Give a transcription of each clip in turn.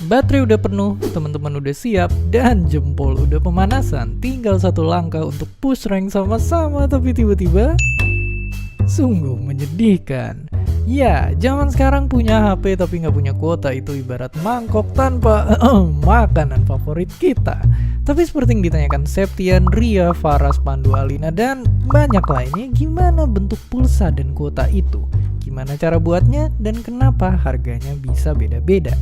Baterai udah penuh, teman-teman udah siap, dan jempol udah pemanasan. Tinggal satu langkah untuk push rank sama-sama, tapi tiba-tiba sungguh menyedihkan. Ya, zaman sekarang punya HP tapi nggak punya kuota itu ibarat mangkok tanpa makanan favorit kita. Tapi seperti yang ditanyakan Septian, Ria, Faras, Pandu, Alina, dan banyak lainnya, gimana bentuk pulsa dan kuota itu? Gimana cara buatnya? Dan kenapa harganya bisa beda-beda?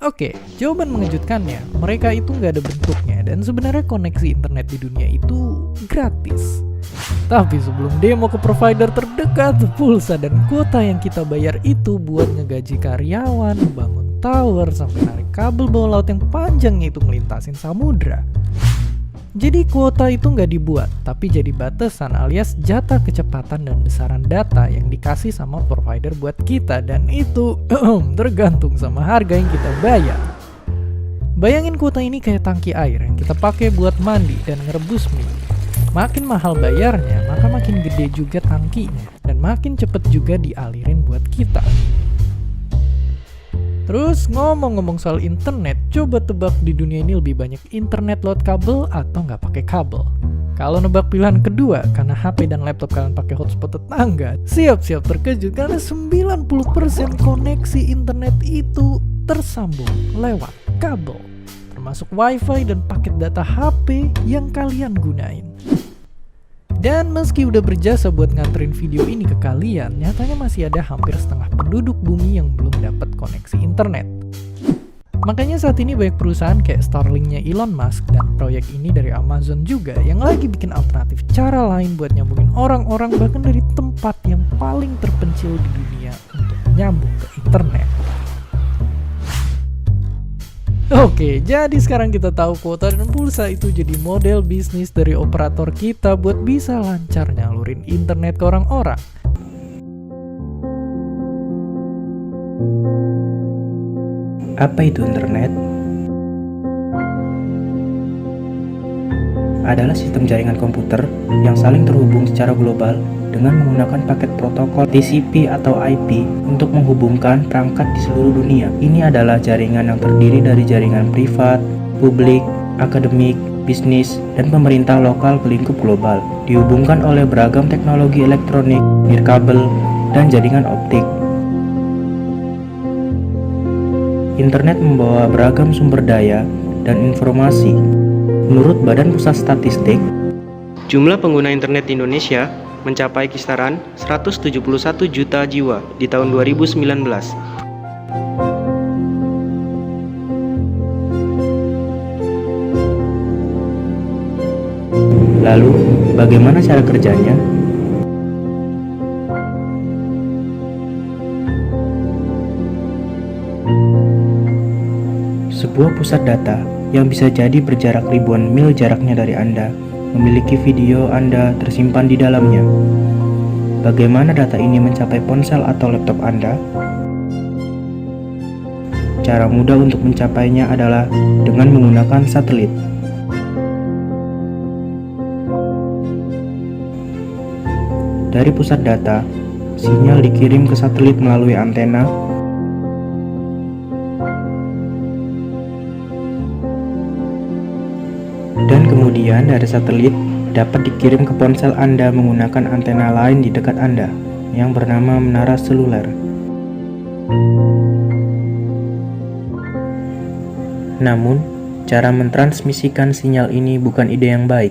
Oke, jawaban mengejutkannya, mereka itu nggak ada bentuknya dan sebenarnya koneksi internet di dunia itu gratis. Tapi sebelum demo ke provider terdekat, pulsa dan kuota yang kita bayar itu buat ngegaji karyawan, bangun tower, sampai narik kabel bawah laut yang panjangnya itu ngelintasin samudra. Jadi kuota itu nggak dibuat, tapi jadi batasan alias jatah kecepatan dan besaran data yang dikasih sama provider buat kita, dan itu tergantung sama harga yang kita bayar. Bayangin kuota ini kayak tangki air yang kita pakai buat mandi dan ngerebus mie. Makin mahal bayarnya, maka makin gede juga tangkinya, dan makin cepet juga dialirin buat kita. Terus ngomong-ngomong soal internet, coba tebak di dunia ini lebih banyak internet lewat kabel atau nggak pakai kabel? Kalau nebak pilihan kedua, karena HP dan laptop kalian pakai hotspot tetangga, siap-siap terkejut karena 90% koneksi internet itu tersambung lewat kabel, termasuk wifi dan paket data HP yang kalian gunain. Dan meski udah berjasa buat nganterin video ini ke kalian, nyatanya masih ada hampir setengah penduduk bumi yang belum dapat koneksi internet. Makanya saat ini banyak perusahaan kayak Starlink-nya Elon Musk dan proyek ini dari Amazon juga yang lagi bikin alternatif cara lain buat nyambungin orang-orang bahkan dari tempat yang paling terpencil di dunia untuk nyambung ke internet. Oke, jadi sekarang kita tahu kuota dan pulsa itu jadi model bisnis dari operator kita buat bisa lancar nyalurin internet ke orang-orang. Apa itu internet? Adalah sistem jaringan komputer yang saling terhubung secara global dengan menggunakan paket protokol TCP atau IP untuk menghubungkan perangkat di seluruh dunia. Ini adalah jaringan yang terdiri dari jaringan privat, publik, akademik, bisnis, dan pemerintah lokal ke lingkup global. Dihubungkan oleh beragam teknologi elektronik, nirkabel, dan jaringan optik. Internet membawa beragam sumber daya dan informasi. Menurut Badan Pusat Statistik, jumlah pengguna internet di Indonesia mencapai kisaran 171 juta jiwa di tahun 2019. Lalu, bagaimana cara kerjanya? Sebuah pusat data yang bisa jadi berjarak ribuan mil jaraknya dari Anda memiliki video Anda tersimpan di dalamnya. Bagaimana data ini mencapai ponsel atau laptop Anda? Cara mudah untuk mencapainya adalah dengan menggunakan satelit. Dari pusat data, sinyal dikirim ke satelit melalui antena. Dan kemudian dari satelit dapat dikirim ke ponsel Anda menggunakan antena lain di dekat Anda yang bernama menara seluler. Namun, cara mentransmisikan sinyal ini bukan ide yang baik.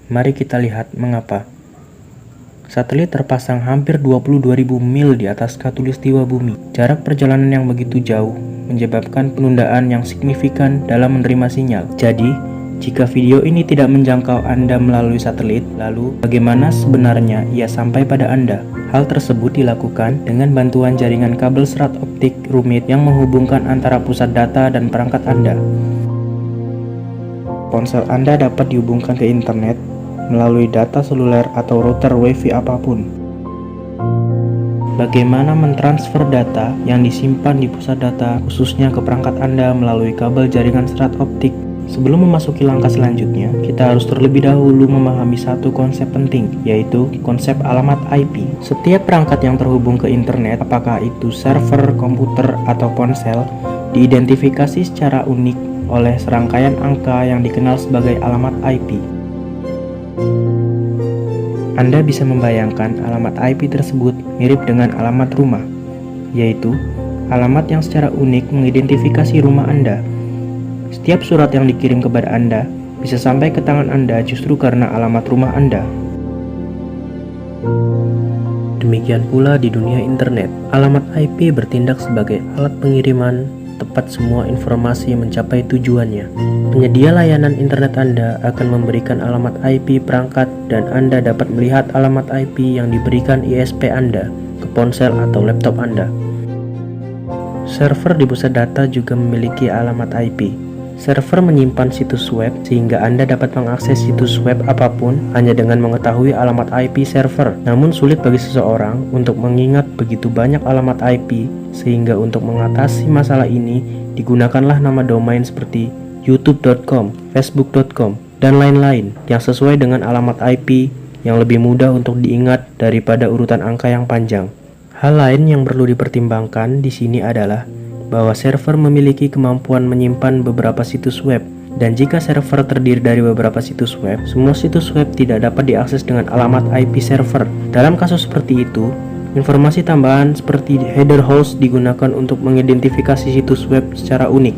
Mari kita lihat mengapa. Satelit terpasang hampir 22.000 mil di atas khatulistiwa bumi. Jarak perjalanan yang begitu jauh menyebabkan penundaan yang signifikan dalam menerima sinyal. Jadi, jika video ini tidak menjangkau Anda melalui satelit, lalu bagaimana sebenarnya ia sampai pada Anda? Hal tersebut dilakukan dengan bantuan jaringan kabel serat optik rumit yang menghubungkan antara pusat data dan perangkat Anda. Ponsel Anda dapat dihubungkan ke internet melalui data seluler atau router WiFi apapun. Bagaimana mentransfer data yang disimpan di pusat data khususnya ke perangkat Anda melalui kabel jaringan serat optik? Sebelum memasuki langkah selanjutnya, kita harus terlebih dahulu memahami satu konsep penting, yaitu konsep alamat IP. Setiap perangkat yang terhubung ke internet, apakah itu server, komputer, atau ponsel, diidentifikasi secara unik oleh serangkaian angka yang dikenal sebagai alamat IP. Anda bisa membayangkan alamat IP tersebut mirip dengan alamat rumah, yaitu alamat yang secara unik mengidentifikasi rumah Anda. Setiap surat yang dikirim kepada Anda bisa sampai ke tangan Anda justru karena alamat rumah Anda. Demikian pula di dunia internet, alamat IP bertindak sebagai alat pengiriman tepat semua informasi mencapai tujuannya. Penyedia layanan internet Anda akan memberikan alamat IP perangkat dan Anda dapat melihat alamat IP yang diberikan ISP Anda ke ponsel atau laptop Anda. Server di pusat data juga memiliki alamat IP. Server menyimpan situs web sehingga Anda dapat mengakses situs web apapun hanya dengan mengetahui alamat IP server. Namun sulit bagi seseorang untuk mengingat begitu banyak alamat IP, sehingga untuk mengatasi masalah ini digunakanlah nama domain seperti youtube.com, facebook.com, dan lain-lain yang sesuai dengan alamat IP yang lebih mudah untuk diingat daripada urutan angka yang panjang. Hal lain yang perlu dipertimbangkan di sini adalah bahwa server memiliki kemampuan menyimpan beberapa situs web, dan jika server terdiri dari beberapa situs web, semua situs web tidak dapat diakses dengan alamat IP server. Dalam kasus seperti itu, informasi tambahan seperti header host digunakan untuk mengidentifikasi situs web secara unik.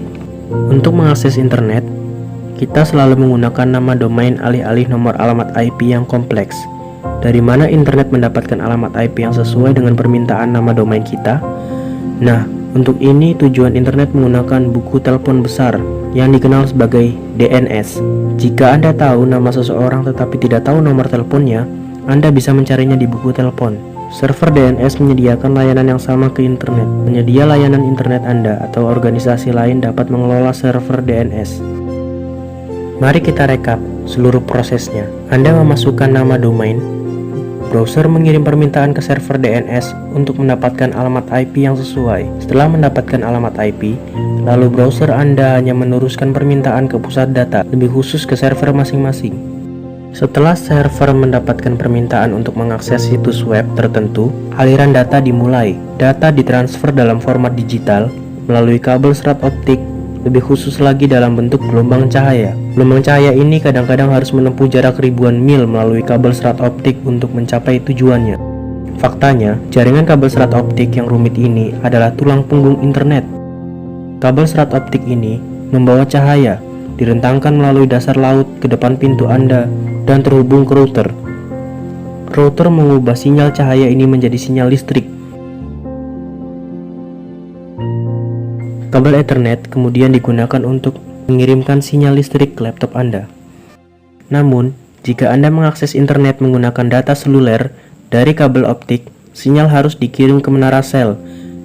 Untuk mengakses internet, kita selalu menggunakan nama domain alih-alih nomor alamat IP yang kompleks. Dari mana internet mendapatkan alamat IP yang sesuai dengan permintaan nama domain kita? Nah, untuk ini tujuan internet menggunakan buku telepon besar yang dikenal sebagai DNS. Jika Anda tahu nama seseorang tetapi tidak tahu nomor teleponnya, Anda bisa mencarinya di buku telepon. Server DNS menyediakan layanan yang sama ke internet. Penyedia layanan internet Anda atau organisasi lain dapat mengelola server DNS. Mari kita rekap seluruh prosesnya. Anda memasukkan nama domain. Browser mengirim permintaan ke server DNS untuk mendapatkan alamat IP yang sesuai. Setelah mendapatkan alamat IP, lalu browser Anda hanya meneruskan permintaan ke pusat data, lebih khusus ke server masing-masing. Setelah server mendapatkan permintaan untuk mengakses situs web tertentu, aliran data dimulai. Data ditransfer dalam format digital melalui kabel serat optik, lebih khusus lagi dalam bentuk gelombang cahaya. Gelombang cahaya ini kadang-kadang harus menempuh jarak ribuan mil melalui kabel serat optik untuk mencapai tujuannya. Faktanya, jaringan kabel serat optik yang rumit ini adalah tulang punggung internet. Kabel serat optik ini membawa cahaya, direntangkan melalui dasar laut ke depan pintu Anda, dan terhubung ke router. Router mengubah sinyal cahaya ini menjadi sinyal listrik. Kabel Ethernet kemudian digunakan untuk mengirimkan sinyal listrik ke laptop Anda. Namun, jika Anda mengakses internet menggunakan data seluler dari kabel optik, sinyal harus dikirim ke menara sel,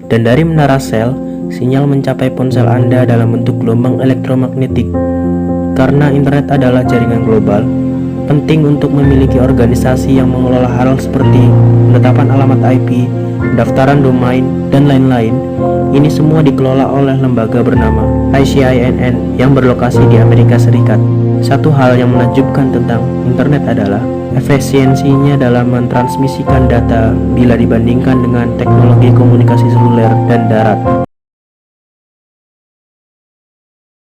dan dari menara sel, sinyal mencapai ponsel Anda dalam bentuk gelombang elektromagnetik. Karena internet adalah jaringan global, penting untuk memiliki organisasi yang mengelola hal seperti penetapan alamat IP, pendaftaran domain, dan lain-lain. Ini semua dikelola oleh lembaga bernama ICINN yang berlokasi di Amerika Serikat. Satu hal yang menakjubkan tentang internet adalah efisiensinya dalam mentransmisikan data bila dibandingkan dengan teknologi komunikasi seluler dan darat.